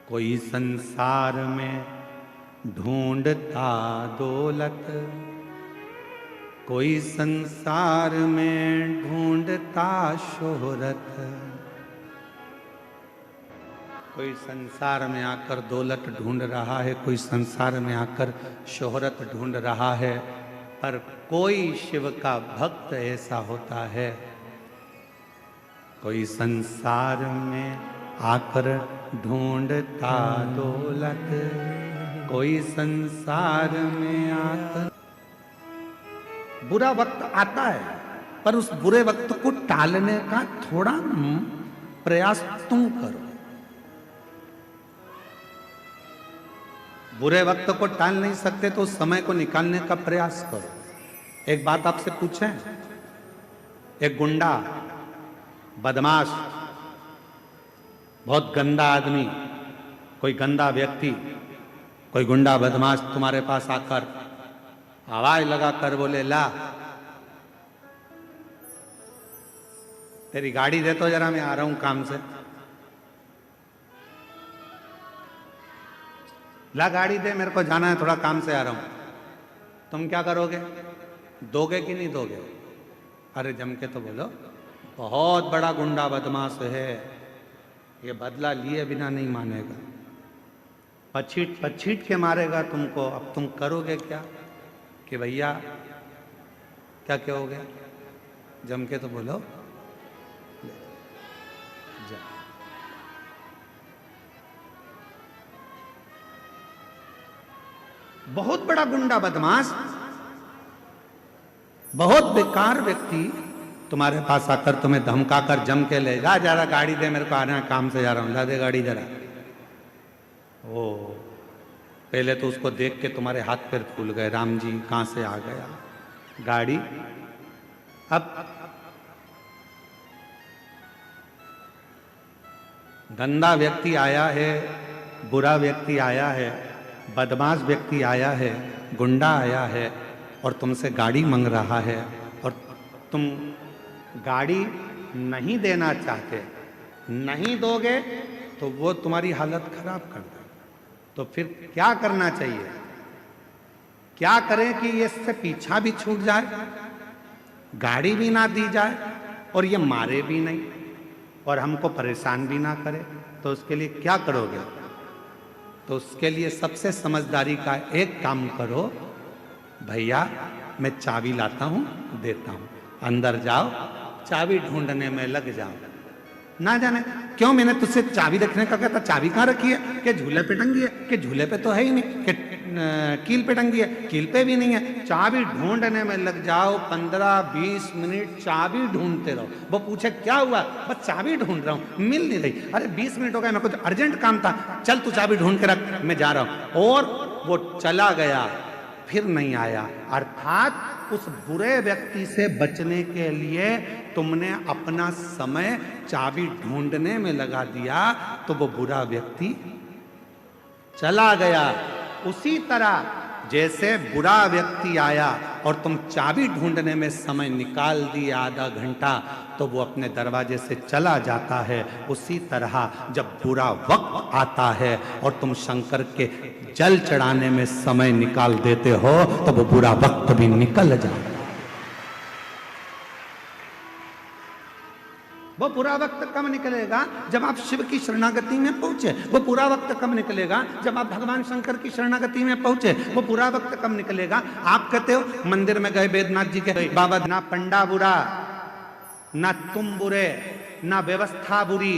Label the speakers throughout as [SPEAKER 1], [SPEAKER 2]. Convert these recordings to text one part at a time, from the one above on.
[SPEAKER 1] कोई संसार में ढूंढता दौलत, कोई संसार में ढूंढता शोहरत। कोई संसार में आकर दौलत ढूंढ रहा है, कोई संसार में आकर शोहरत ढूंढ रहा है, पर कोई शिव का भक्त ऐसा होता है, कोई संसार में आकर ढूंढता दौलत, कोई संसार में आकर। बुरा वक्त आता है, पर उस बुरे वक्त को टालने का थोड़ा प्रयास तुम करो। बुरे वक्त को टाल नहीं सकते तो उस समय को निकालने का प्रयास करो। एक बात आपसे पूछें, एक गुंडा, बदमाश, बहुत गंदा आदमी, कोई गंदा व्यक्ति, कोई गुंडा बदमाश तुम्हारे पास आकर आवाज लगाकर बोले, ला तेरी गाड़ी दे तो जरा, मैं आ रहा हूं काम से। ला गाड़ी दे, मेरे को जाना है, थोड़ा काम से आ रहा हूं। तुम क्या करोगे? दोगे कि नहीं दोगे? अरे जम के तो बोलो, बहुत बड़ा गुंडा बदमाश है, ये बदला लिए बिना नहीं मानेगा, पछीट पछीट के मारेगा तुमको। अब तुम करोगे क्या कि भैया क्या कहोगे? जम के तो बोलो, जा। बहुत बड़ा गुंडा बदमाश, बहुत बेकार व्यक्ति तुम्हारे पास आकर तुम्हें धमकाकर जम के ले जा, जरा गाड़ी दे, मेरे को आना है, काम से जा रहा हूं, ला दे गाड़ी जरा। ओ पहले तो उसको देख के तुम्हारे हाथ पैर फूल गए, राम जी कहां से आ गया गाड़ी। अब गंदा व्यक्ति आया है, बुरा व्यक्ति आया है, बदमाश व्यक्ति आया है, गुंडा आया है और तुमसे गाड़ी मांग रहा है, और तुम गाड़ी नहीं देना चाहते, नहीं दोगे तो वो तुम्हारी हालत खराब कर दे। तो फिर क्या करना चाहिए? क्या करें कि ये इससे पीछा भी छूट जाए, गाड़ी भी ना दी जाए और ये मारे भी नहीं और हमको परेशान भी ना करे? तो उसके लिए क्या करोगे? तो उसके लिए सबसे समझदारी का एक काम करो, भैया मैं चाबी लाता हूं, देता हूं, अंदर जाओ, चाबी ढूंढने में लग जाओ। ना जाने क्यों मैंने तुझसे चाबी रखने का कहा था, चाबी कहां रखी है? कि झूले पे टंगी है, कि झूले पे तो है ही नहीं, कि कील पे टंगी है, कील पे भी नहीं है। चाबी ढूंढने में लग जाओ, 15-20 मिनट चाबी ढूंढते रहो। वो पूछे क्या हुआ? बस चाबी ढूंढ रहा हूं, मिल नहीं रही। अरे 20 मिनट हो गए, मेरे को तो अर्जेंट काम था, चल तू चाबी ढूंढ के रख, मैं जा रहा हूं। और वो चला गया, फिर नहीं आया। अर्थात उस बुरे व्यक्ति से बचने के लिए तुमने अपना समय चाबी ढूंढने में लगा दिया, तो वो बुरा व्यक्ति चला गया। उसी तरह जैसे बुरा व्यक्ति आया और तुम चाबी ढूंढने में समय निकाल दिए आधा घंटा, तो वो अपने दरवाजे से चला जाता है। उसी तरह जब बुरा वक्त आता है और तुम शंकर के जल चढ़ाने में समय निकाल देते हो, तो वो बुरा वक्त भी निकल जाता है। वो बुरा वक्त कब निकलेगा? जब आप शिव की शरणागति में पहुंचे। वो बुरा वक्त कब निकलेगा? जब आप भगवान शंकर की शरणागति में पहुंचे। वो बुरा वक्त कब निकलेगा? आप कहते हो मंदिर में गए बैद्यनाथ जी के, बाबा ना पंडा बुरा, ना तुम बुरे, ना व्यवस्था बुरी,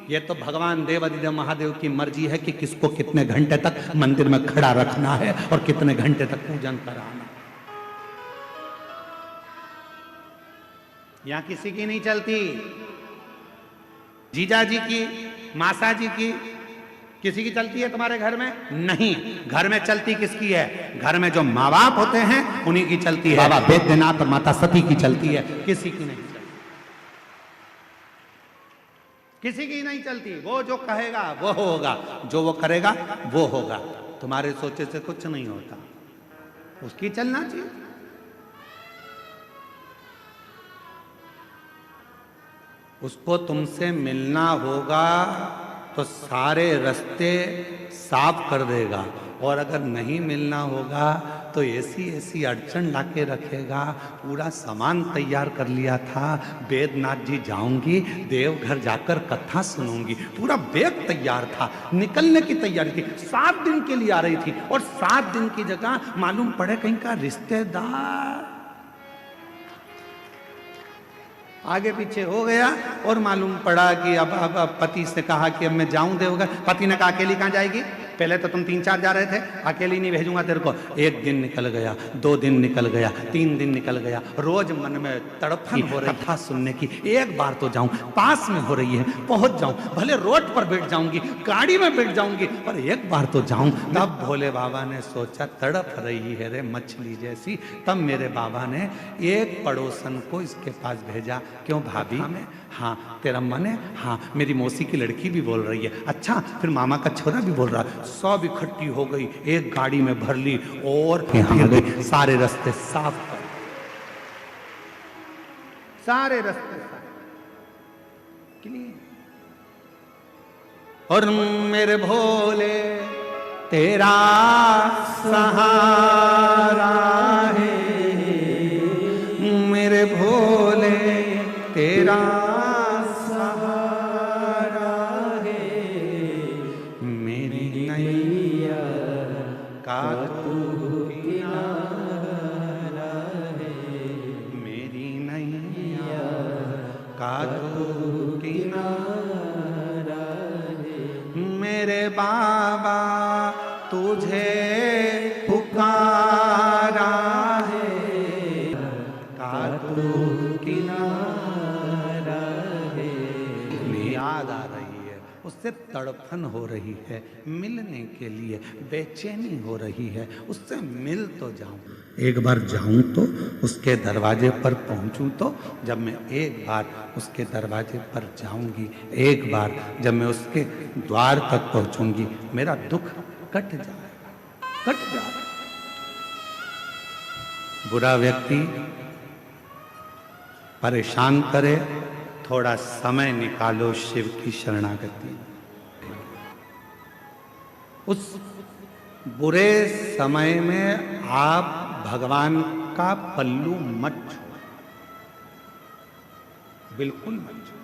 [SPEAKER 1] ये तो भगवान देवादिदेव महादेव की मर्जी है कि किसको कितने घंटे तक मंदिर में खड़ा रखना है और कितने घंटे तक पूजन कराना। यहां किसी की नहीं चलती, जीजा जी की, मासा जी की, किसी की चलती है तुम्हारे घर में? नहीं। घर में चलती किसकी है? घर में जो माँ बाप होते हैं उन्हीं की चलती है। बाबा बैद्यनाथ और माता सती की चलती है, किसी की नहीं चलती, किसी की नहीं चलती। वो जो कहेगा वो होगा, जो वो करेगा वो होगा। तुम्हारे सोचे से कुछ नहीं होता, उसकी चलना चाहिए। उसको तुमसे मिलना होगा तो सारे रास्ते साफ कर देगा, और अगर नहीं मिलना होगा तो ऐसी ऐसी अड़चन लाके रखेगा। पूरा सामान तैयार कर लिया था, बैद्यनाथ जी जाऊंगी, देवघर जाकर कथा सुनूंगी, पूरा बैग तैयार था, निकलने की तैयारी थी, 7 दिन के लिए आ रही थी, और 7 दिन की जगह मालूम पड़े कहीं का रिश्तेदार आगे पीछे हो गया, और मालूम पड़ा कि अब पति से कहा कि अब मैं जाऊं देवघर। पति ने कहा अकेली कहां जाएगी, पहले तो तुम 3-4 जा रहे थे, अकेली नहीं भेजूंगा तेरे को। 1 दिन निकल गया, 2 दिन निकल गया, 3 दिन निकल गया, रोज मन में तड़फन हो रही कथा सुनने की, एक बार तो जाऊं, पास में हो रही है, पहुंच जाऊं, भले रोड पर बैठ जाऊंगी, गाड़ी में बैठ जाऊंगी, पर एक बार तो जाऊं। तब भोले बाबा ने सोचा तड़प रही है रे मछली जैसी। तब मेरे बाबा ने एक पड़ोसन को इसके पास भेजा। क्यों भाभी में? हाँ तेरा मन है? हाँ मेरी मौसी की लड़की भी बोल रही है। अच्छा फिर मामा का छोरा भी बोल रहा है। सब इकट्ठी हो गई, एक गाड़ी में भर ली और फिर गई, सारे रास्ते साफ कर, सारे रास्ते साफ लिए। और मेरे भोले तेरा सहारा है, मेरे भोले तेरा सहारा है, मेरी नैया का तू किनारा है, मेरी नैया का तू किनारा है। मेरे बाबा तुझे पुकारा है, का तू किनारा है। याद आ रही है, उससे तड़फन हो रही है, मिलने के लिए बेचैनी हो रही है, उससे मिल तो जाऊं, एक बार जाऊं तो उसके दरवाजे पर पहुंचूं तो। जब मैं एक बार उसके दरवाजे पर जाऊंगी, एक बार जब मैं उसके द्वार तक पहुंचूंगी, मेरा दुख कट जाएगा, कट जाएगा। बुरा व्यक्ति परेशान करे, थोड़ा समय निकालो शिव की शरणागति। उस बुरे समय में आप भगवान का पल्लू मत छुओ, बिल्कुल मत छुओ।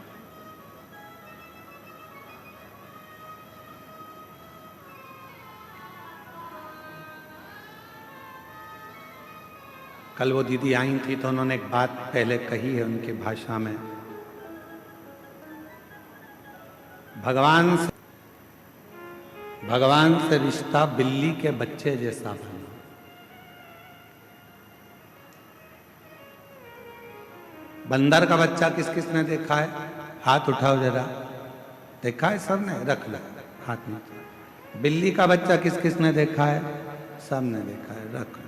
[SPEAKER 1] कल वो दीदी आई थी तो उन्होंने एक बात पहले कही है उनकी भाषा में, भगवान से रिश्ता बिल्ली के बच्चे जैसा बना। बंदर का बच्चा किस किस ने देखा है? हाथ उठाओ जरा। देखा है सबने? रख लो हाथ में। बिल्ली का बच्चा किस किस ने देखा है? सबने देखा है, रख लो।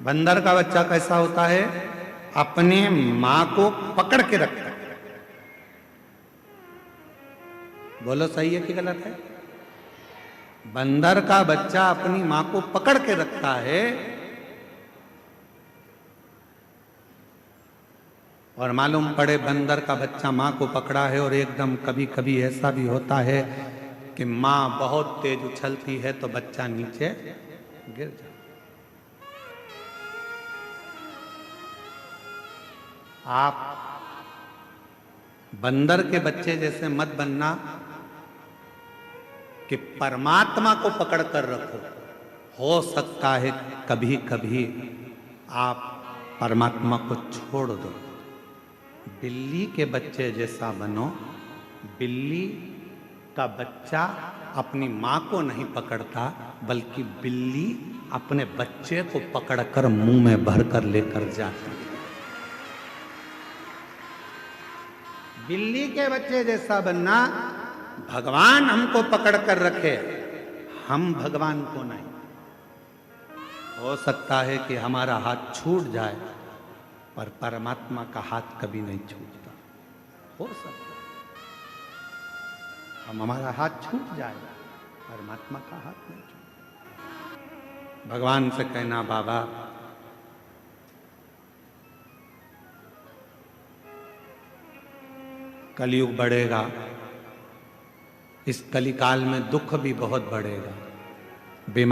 [SPEAKER 1] बंदर का बच्चा कैसा होता है? अपने मां को पकड़ के रखता है। बोलो सही है कि गलत है? बंदर का बच्चा अपनी मां को पकड़ के रखता है, और मालूम पड़े बंदर का बच्चा मां को पकड़ा है, और एकदम कभी कभी ऐसा भी होता है कि मां बहुत तेज उछलती है तो बच्चा नीचे गिर जाता। आप बंदर के बच्चे जैसे मत बनना कि परमात्मा को पकड़ कर रखो। हो सकता है कभी कभी आप परमात्मा को छोड़ दो। बिल्ली के बच्चे जैसा बनो। बिल्ली का बच्चा अपनी मां को नहीं पकड़ता, बल्कि बिल्ली अपने बच्चे को पकड़कर मुंह में भरकर लेकर जाती है। बिल्ली के बच्चे जैसा बनना, भगवान हमको पकड़ कर रखे, हम भगवान को नहीं। हो सकता है कि हमारा हाथ छूट जाए, पर परमात्मा का हाथ कभी नहीं छूटता। हो सकता हमारा हाथ छूट जाए, परमात्मा का हाथ नहीं छूटता। भगवान से कहना, बाबा कलयुग बढ़ेगा, इस कलिकाल में दुख भी बहुत बढ़ेगा। बीमार